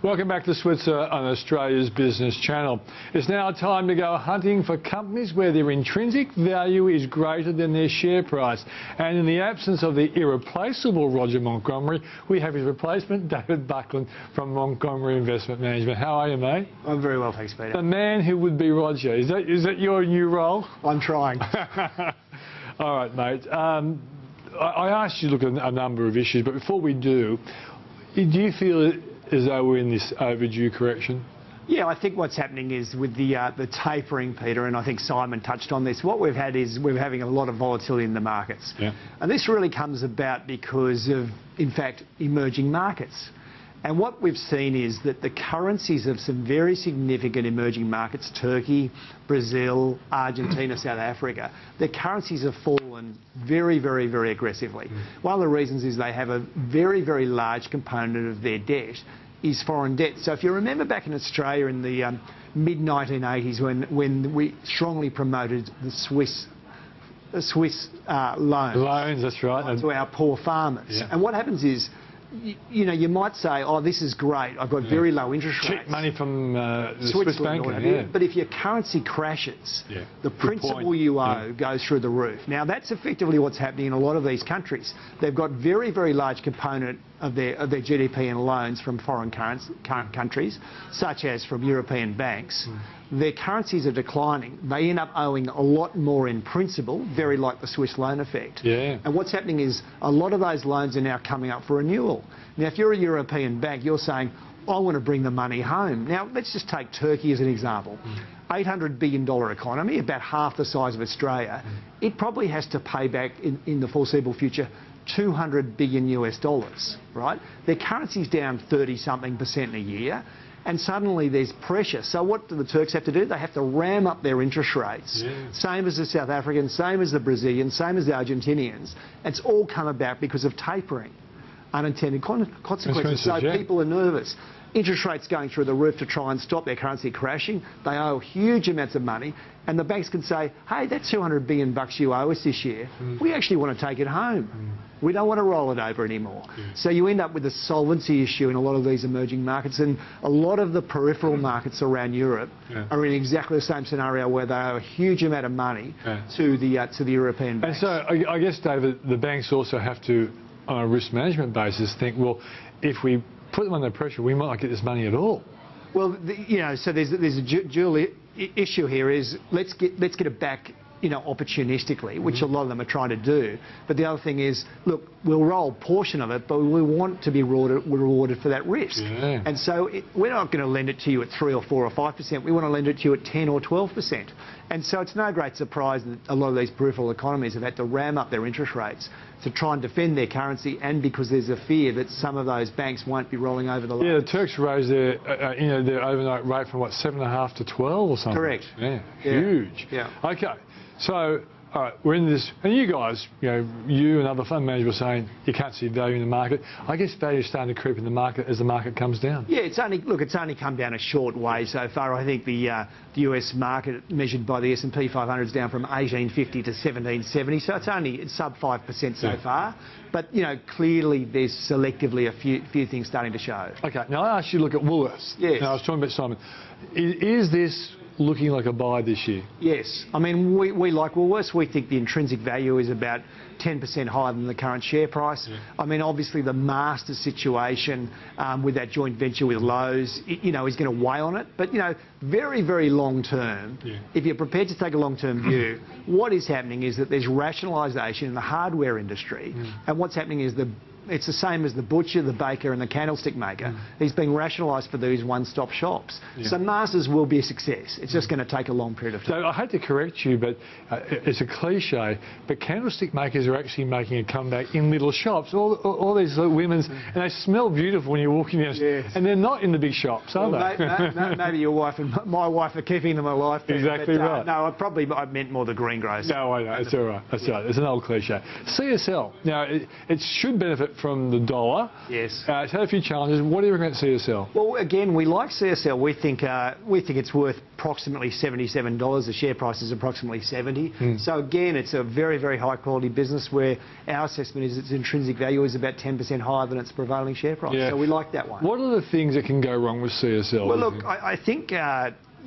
Welcome back to Switzer on Australia's Business Channel. It's now time to go hunting for companies where their intrinsic value is greater than their share price. And in the absence of the irreplaceable Roger Montgomery, we have his replacement, David Buckland from Montgomery Investment Management. How are you, mate? I'm very well, thanks, Peter. The man who would be Roger. Is that your new role? I'm trying. All right, mate. I asked you to look at a number of issues, but before we do you feel as though we're in this overdue correction? Yeah, I think what's happening is with the tapering, Peter, and I think Simon touched on this, what we've had is we're having a lot of volatility in the markets. Yeah. And this really comes about because of, in fact, emerging markets. And what we've seen is that the currencies of some very significant emerging markets, Turkey, Brazil, Argentina, South Africa, their currencies have fallen very, very, very aggressively. One of the reasons is they have a very, very large component of their debt is foreign debt. So if you remember back in Australia in the mid-1980s when we strongly promoted the Swiss loans. Loans, that's right. To our poor farmers. Yeah. And what happens is, you know, you might say, oh, this is great, I've got very low interest rates. Cheap money from the Swiss Switzerland, bank. but if your currency crashes, the principal you owe goes through the roof. Now, that's effectively what's happening in a lot of these countries. They've got very, very large component of their GDP in loans from foreign countries, such as from European banks. Their currencies are declining. They end up owing a lot more in principal, very like the Swiss loan effect. Yeah. And what's happening is a lot of those loans are now coming up for renewal. Now, if you're a European bank, you're saying, I want to bring the money home. Now, let's just take Turkey as an example. $800 billion economy, about half the size of Australia. It probably has to pay back in the foreseeable future $200 billion US, right? Their currency's down 30-something% a year. And suddenly there's pressure. So what do the Turks have to do? They have to ram up their interest rates. Yeah. Same as the South Africans, same as the Brazilians, same as the Argentinians. It's all come about because of tapering. Unintended consequences. So people are nervous. Interest rates going through the roof to try and stop their currency crashing. They owe huge amounts of money. And the banks can say, hey, that $200 billion you owe us this year, we actually want to take it home. We don't want to roll it over anymore. So you end up with a solvency issue in a lot of these emerging markets, and a lot of the peripheral markets around Europe are in exactly the same scenario where they owe a huge amount of money to the European banks. And so I guess, David, the banks also have to, on a risk management basis, think, well, if we put them under pressure, we might not get this money at all. Well, you know, so there's a dual issue here is let's get it back, you know, opportunistically, which a lot of them are trying to do. But the other thing is, look, we'll roll a portion of it, but we want to be rewarded for that risk. Yeah. And so we're not going to lend it to you at 3 or 4 or 5%. We want to lend it to you at 10 or 12%. And so it's no great surprise that a lot of these peripheral economies have had to ram up their interest rates to try and defend their currency, and because there's a fear that some of those banks won't be rolling over the line. Yeah, the Turks raised their their overnight rate from what, 7.5 to 12 or something. Correct. Yeah, huge. Yeah. Okay, so all right, we're in this, and you guys, you and other fund managers were saying you can't see value in the market. I guess value is starting to creep in the market as the market comes down. Yeah, it's only come down a short way so far. I think the US market measured by the S&P 500 is down from 1850 to 1770, so it's sub 5% so far. But clearly there's selectively a few things starting to show. Okay, now I asked you to look at Woolworths. Yes. Now I was talking about Simon. Is this looking like a buy this year? Yes. I mean, we like Woolworths. We think the intrinsic value is about 10% higher than the current share price. Yeah. I mean, obviously the master situation with that joint venture with Lowe's, is going to weigh on it. But, very, very long term, if you're prepared to take a long-term view, what is happening is that there's rationalisation in the hardware industry. And what's happening is it's the same as the butcher, the baker and the candlestick maker. He's being rationalised for these one-stop shops. So Masters will be a success. It's just going to take a long period of time. So I hate to correct you, but it's a cliche, but candlestick makers are actually making a comeback in little shops. All these little women's, and they smell beautiful when you're walking in, and they're not in the big shops, are they? Maybe your wife and my wife are keeping them alive. Exactly right. No, I meant more the greengrocers. No, I know. It's all right. That's right. It's an old cliche. CSL. Now, it should benefit from the dollar. Yes. It's had a few challenges. What do you reckon about CSL? Well, again, we like CSL. We think it's worth approximately $77. The share price is approximately 70. So again, it's a very, very high quality business where our assessment is its intrinsic value is about 10% higher than its prevailing share price. Yeah. So we like that one. What are the things that can go wrong with CSL? Well, look, I think.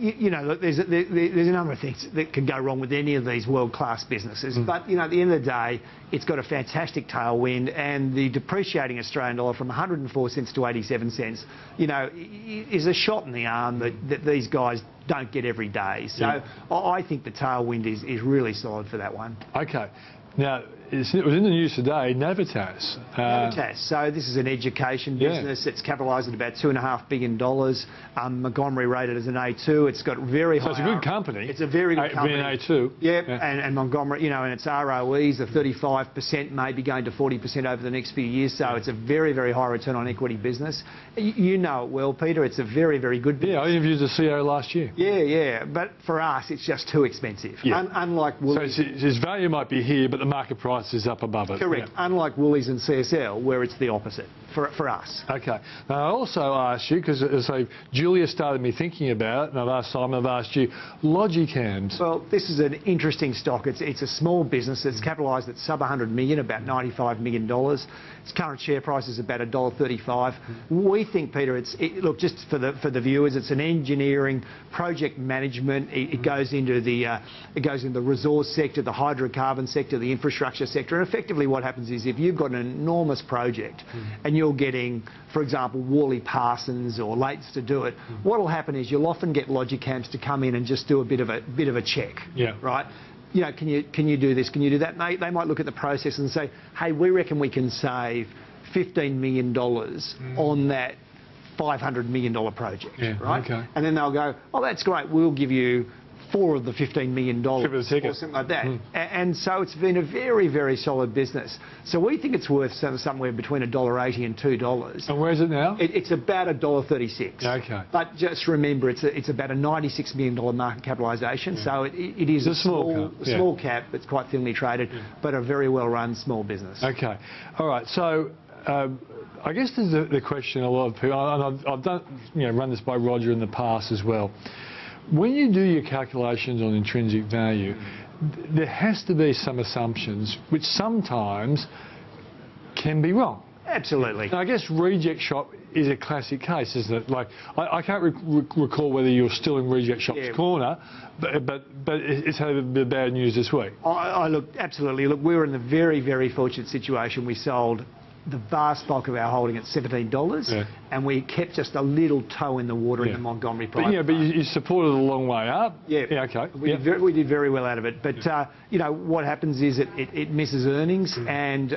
Look, there's a number of things that can go wrong with any of these world-class businesses. But, at the end of the day, it's got a fantastic tailwind, and the depreciating Australian dollar from 104 cents to 87 cents, is a shot in the arm that these guys don't get every day. So I think the tailwind is really solid for that one. Okay. Now, it was in the news today, Navitas. Navitas. So this is an education business. It's capitalised at about $2.5 billion. Montgomery rated as an A2. It's got very high... So it's a good company. It's a very good company. Being A2. Yeah. And Montgomery, and its ROEs are 35%, maybe going to 40% over the next few years. So it's a very, very high return on equity business. You know it well, Peter. It's a very, very good business. Yeah, I interviewed the CEO last year. Yeah. But for us, it's just too expensive. Yeah. Unlike Woolies... So his value might be here, but the market price is up above it. Correct. Yeah. Unlike Woolies and CSL, where it's the opposite for us. Okay. Now, I also asked you, because Julia started me thinking about it, and I've asked Simon, I've asked you, Logicams. Well, this is an interesting stock. It's a small business. It's capitalised at sub 100 million, about $95 million. Its current share price is about $1.35. We think, Peter, look, just for the viewers, it's an engineering project management. It goes into the resource sector, the hydrocarbon sector, the infrastructure sector, and effectively what happens is if you've got an enormous project and you're getting, for example, Worley Parsons or Leighton's to do it, what will happen is you'll often get Logicams to come in and just do a bit of a check. Yeah. Right. Can you do this? Can you do that? They might look at the process and say, hey, we reckon we can save $15 million on that $500 million project. Yeah, right. Okay. And then they'll go, oh, that's great. We'll give you 4 of the $15 million or something like that. And so it's been a very, very solid business. So we think it's worth somewhere between $1.80 and $2. And where is it now? It's about $1.36. Okay. But just remember, it's about a $96 million market capitalisation. Yeah. So it is a small cap. It's quite thinly traded, but a very well-run small business. Okay. All right. So I guess there's the question a lot of people, and I've done, run this by Roger in the past as well. When you do your calculations on intrinsic value, there has to be some assumptions which sometimes can be wrong. Absolutely. And I guess Reject Shop is a classic case, isn't it? Like, I can't recall whether you're still in Reject Shop's corner, but it's had a bit of bad news this week. Look, absolutely. Look, we were in the very, very fortunate situation. We sold the vast bulk of our holding at $17, and we kept just a little toe in the water in the Montgomery price. But you supported it a long way up. Yeah. Okay. We did very well out of it. But what happens is it misses earnings, and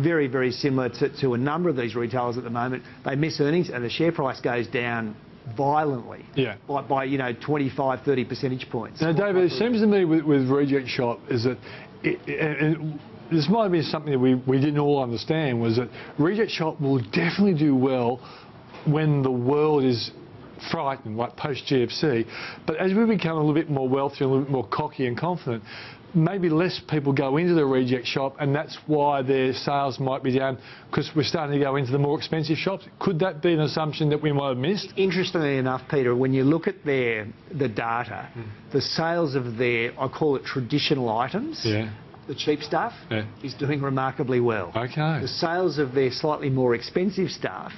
very, very similar to a number of these retailers at the moment, they miss earnings and the share price goes down violently by 25, 30 percentage points. Now, David, it seems to me with Reject Shop is that this might be something that we didn't all understand, was that Reject Shop will definitely do well when the world is frightened, like post-GFC. But as we become a little bit more wealthy, a little bit more cocky and confident, maybe less people go into the Reject Shop, and that's why their sales might be down, because we're starting to go into the more expensive shops. Could that be an assumption that we might have missed? Interestingly enough, Peter, when you look at the data, the sales of their, I call it traditional items, the cheap stuff, is doing remarkably well. Okay. The sales of their slightly more expensive stuff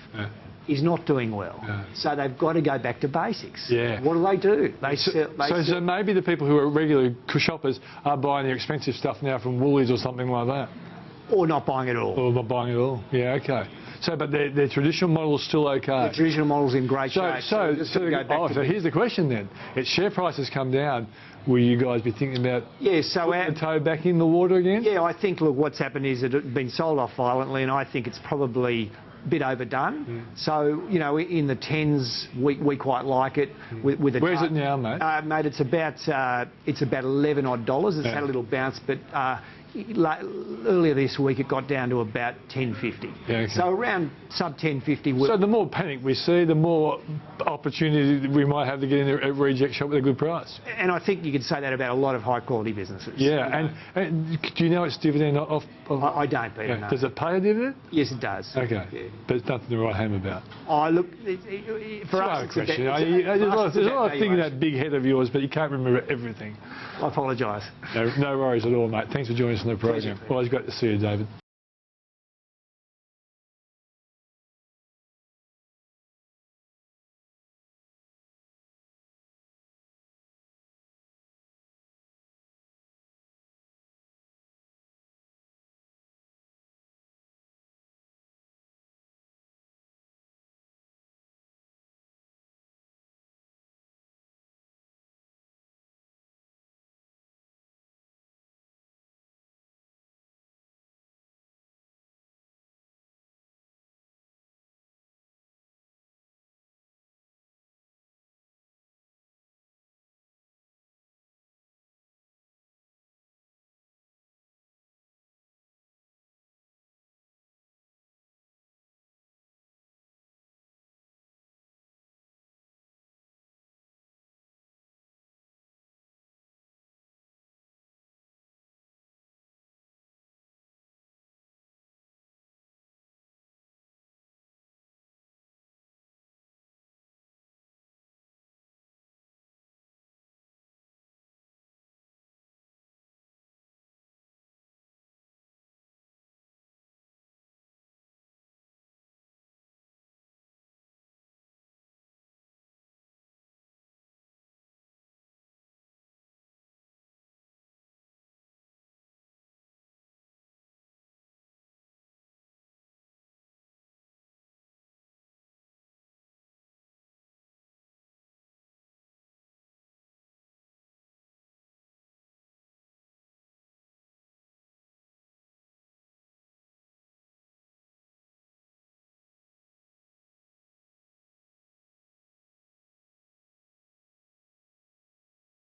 is not doing well. So they've got to go back to basics. What do? So maybe the people who are regular shoppers are buying their expensive stuff now from Woolies or something like that. Or not buying it all. Or not buying it all. Yeah, okay. So, but their traditional model is still okay. The traditional model's in great shape. So here's the question then. Its share prices come down. Will you guys be thinking about putting the toe back in the water again? Yeah, I think, look, what's happened is it's been sold off violently, and I think it's probably a bit overdone. So, in the tens, we quite like it. With Where's it now, mate? Mate, it's about $11 odd. It's had a little bounce, but earlier this week it got down to about 10.50. Yeah, okay. So around sub 10.50. So the more panic we see, the more opportunity we might have to get in a reject shop with a good price. And I think you could say that about a lot of high quality businesses. Yeah, and do you know its dividend off? I don't, Peter. Yeah. No. Does it pay a dividend? Yes, it does. Okay, Yeah. but it's nothing to write home about. Oh, look, for us, it's question. there's There's a lot of things in that big head of yours, but you can't remember everything. I apologise. No worries at all, mate. Thanks for joining us on the program. Always great to see you, David.